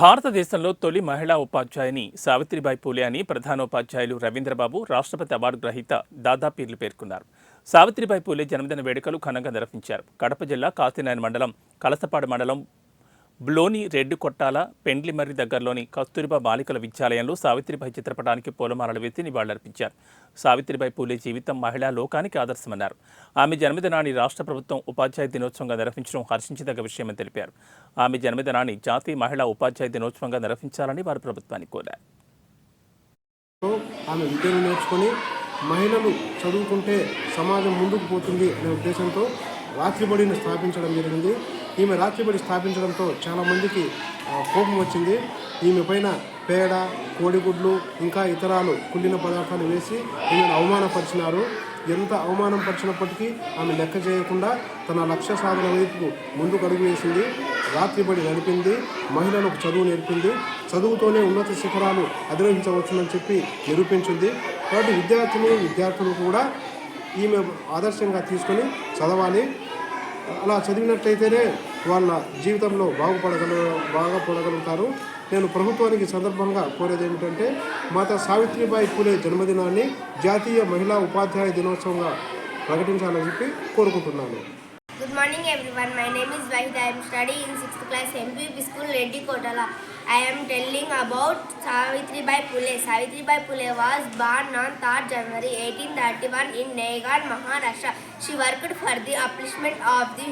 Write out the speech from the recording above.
భారతదేశంలో తొలి మహిళా ఉపాధ్యాయుని సావిత్రిబాయి పూలే అని ప్రధానోపాధ్యాయులు రవీంద్రబాబు, రాష్ట్రపతి అవార్డు గ్రహీత దాదాపీర్లు పేర్కొన్నారు. సావిత్రిబాయి పూలే జన్మదిన వేడుకలు ఘనంగా నిర్వహించారు. కడప జిల్లా కాశీనాయన మండలం, కలసపాడు మండలం బ్లోని రెడ్డి కొట్టాల పెండ్లిమర్రి దగ్గరలోని కస్తూరిబా బాలికల విద్యాలయంలో సావిత్రిబాయి చిత్రపటానికి పూలమాలలు వేసి నివాళులర్పించారు. సావిత్రిబాయి పూలే జీవితం మహిళా లోకానికి ఆదర్శమన్నారు. ఆమె జన్మదినాన్ని రాష్ట్ర ప్రభుత్వం ఉపాధ్యాయ దినోత్సవంగా నిర్వహించడం హర్షించదగ్గ విషయమని తెలిపారు. ఆమె జన్మదినాన్ని జాతీయ మహిళా ఉపాధ్యాయ దినోత్సవంగా నిర్వహించాలని వారు ప్రభుత్వాన్ని కోరారు. ఆమె విద్యను నేర్చుకొని మహిళలు చదువుకుంటే సమాజం ముందుకు పోతుంది అనే ఉద్దేశంతో రాత్రిబడిని స్థాపించడం జరిగింది. ఈమె రాత్రిబడి స్థాపించడంతో చాలామందికి కోపం వచ్చింది. ఈమె పైన పేడ, కోడిగుడ్లు ఇంకా ఇతరాలు కుళ్ళిన పదార్థాలు వేసి ఈమెను అవమానపరిచినారు. ఎంత అవమానం పరిచినప్పటికీ ఆమె లెక్క చేయకుండా తన లక్ష్య సాధన వైపు ముందుకు అడుగు వేసింది. రాత్రిబడి నడిపింది, మహిళలకు చదువు నేర్పింది. చదువుతోనే ఉన్నత శిఖరాలు అధిరోహించవచ్చునని చెప్పి నిరూపించింది. కాబట్టి విద్యార్థులు కూడా ఈమె ఆదర్శంగా తీసుకొని చదవాలి. అలా చదివినట్లయితేనే వాళ్ళ జీవితంలో బాగుపడగలుగుతారు. నేను ప్రభుత్వానికి సందర్భంగా కోరేది ఏమిటంటే మాతా సావిత్రిబాయి పూలే జన్మదినాన్ని జాతీయ మహిళా ఉపాధ్యాయ దినోత్సవంగా ప్రకటించాలని చెప్పి కోరుకుంటున్నాను. Good morning everyone. My name is Vahid. I am studying in 6th class MPP school Reddy Kotala. I am telling about Savitribai Phule. Savitribai Phule was born on 3rd January 1831 in Naigaon, Maharashtra. She worked for the upliftment of the